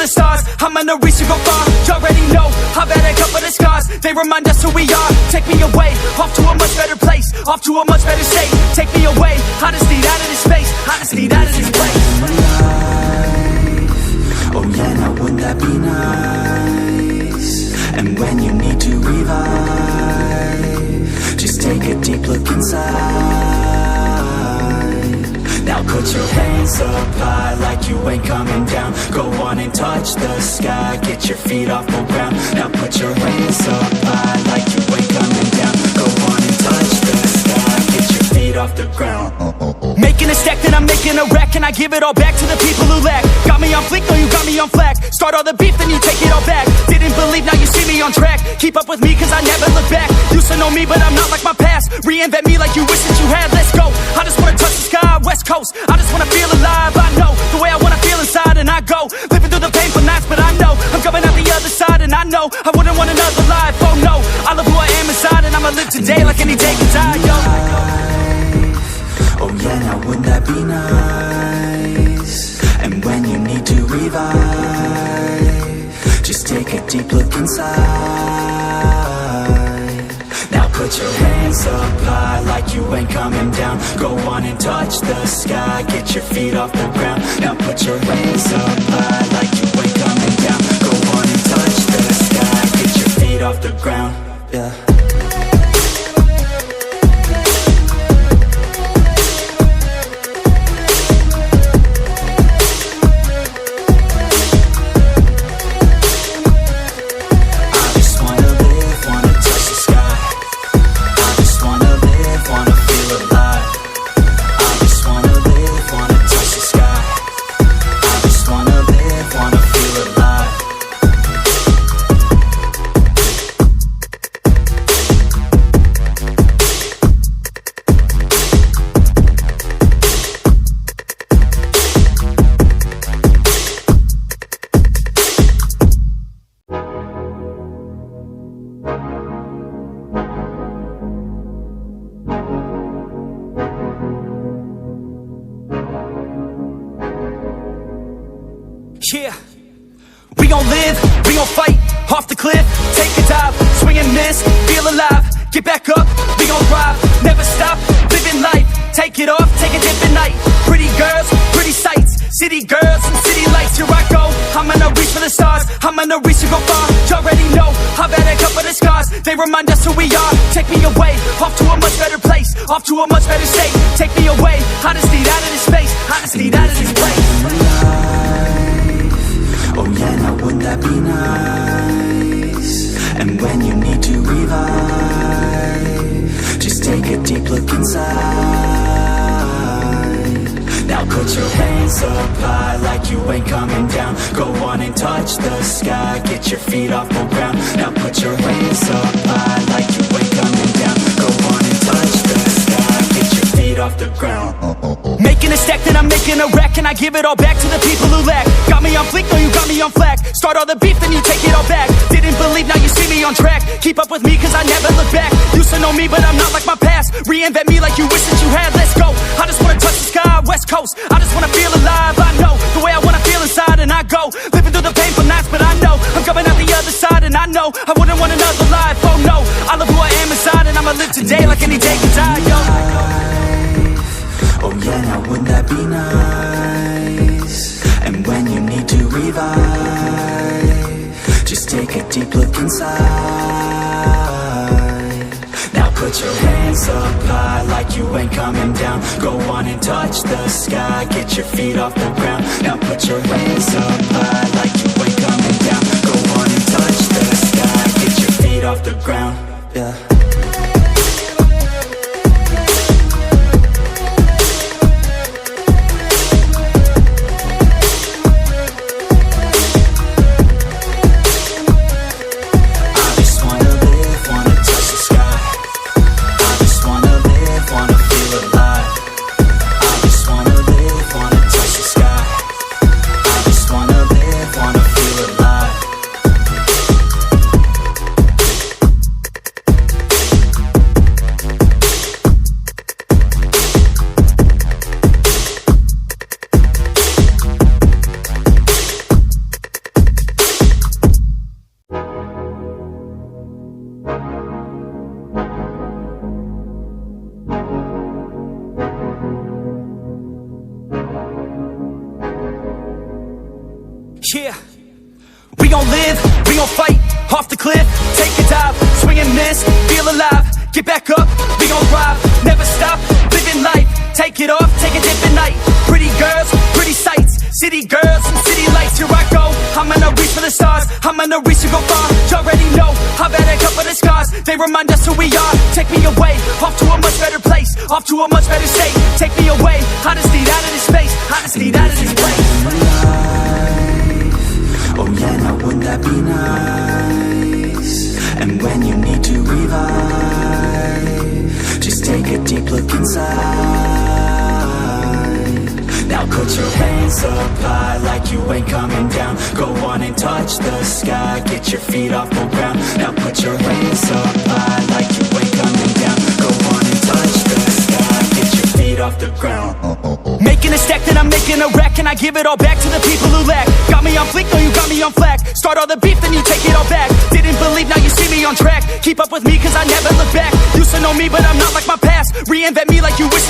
the stars, I'm gonna reach and go far. You already know, I've had a couple of scars. They remind us who we are. Take me away, off to a much better place, off to a much better state. Take me away, I just need out of this space, I just need out of this place. Oh yeah, now wouldn't that be nice? And when you need to revive, just take a deep look inside. Now put your hands up high like you ain't coming down. Go on and touch the sky, get your feet off the ground. Now put your hands up high like you ain't coming down. Go on and touch the sky, get your feet off the ground. Making a stack, then I'm making a wreck, and I give it all back to the people who lack. Got me on fleek, no you got me on flack. Start all the beef, then you take it all back. Didn't believe, now you see me on track. Keep up with me, cause I never look back. Used to know me, but I'm not like my past. Reinvent me like you wish that you had, let's go. I just wanna touch the sky, west coast. I just wanna feel alive, I know the way I wanna feel inside, and I go living through the painful nights, but I know I'm coming out the other side, and I know I wouldn't want another life. Oh no, I love who I am inside, and I'ma live today like any day can die, yo. Oh yeah, now wouldn't that be nice? And when you need to revive, just take a deep look inside. Now put your hands up high like you ain't coming down. Go on and touch the sky, get your feet off the ground. Now put your hands up high like you ain't coming down. Go on and touch the sky, get your feet off the ground. Yeah. Yeah, we gon' live, we gon' fight, off the cliff, take a dive, swing and miss, feel alive, get back up, we gon' thrive, never stop, living life, take it off, take a dip at night, pretty girls, pretty sights, city girls and city lights, here I go, I'm gonna reach for the stars, I'm gonna reach and go far, you already know, I've had a couple of scars, they remind us who we are, take me away, off to a much better place, off to a much better state, take me away, I just need out of this space, I just need out of this place. Oh yeah, now wouldn't that be nice? And when you need to revive, just take a deep look inside. Now put your hands up high like you ain't coming down. Go on and touch the sky, get your feet off the ground. Now put your hands up high like you ain't coming down. Go on and touch the sky, get your feet off the ground. Making a stack, then I'm making a wreck, and I give it all back to the people who lack. Got me on fleek, no you got me on flack. Start all the beef, then you take it all back. Didn't believe, now you see me on track. Keep up with me, cause I never look back. Used to know me, but I'm not like my past. Reinvent me like you wish that you had, let's go. I just wanna touch the sky, west coast. I just wanna feel alive, I know the way I wanna feel inside, and I go living through the painful nights, but I know I'm coming out the other side, and I know I wouldn't want another life. Oh no, I love who I am inside, and I'ma live today like any day can die, yo. Oh yeah, now wouldn't that be nice? And when you need to revive, just take a deep look inside. Now put your hands up high like you ain't coming down. Go on and touch the sky, get your feet off the ground. Now put your hands up high like you ain't coming down. Go on and touch the sky, get your feet off the ground. Yeah. live, we gon' fight, off the cliff, take a dive, swing and miss, feel alive, get back up, we gon' thrive, never stop, living life, take it off, take a dip at night, pretty girls, pretty sights, city girls and city lights, here I go, I'm gonna reach for the stars, I'm gonna reach to go far, you already know, I've had a couple of scars, they remind us who we are, take me away, off to a much better place, off to a much better state, take me away, I just need out of this space, I just need out of this place. Oh yeah, now wouldn't that be nice? And when you need to revive, just take a deep look inside. Now put your hands up high like you ain't coming down. Go on and touch the sky, get your feet off the ground. Now put your hands up high like you ain't coming down. Go on and touch the sky, get your feet off the ground. Making a stack, then I'm making a wreck, and I give it all back to the people who lack. Got me on fleek, no you got me on flack. Start all the beef, then you take it all back. Didn't believe, now you see me on track. Keep up with me, cause I never look back. Used to know me, but I'm not like my past. Reinvent me like you wish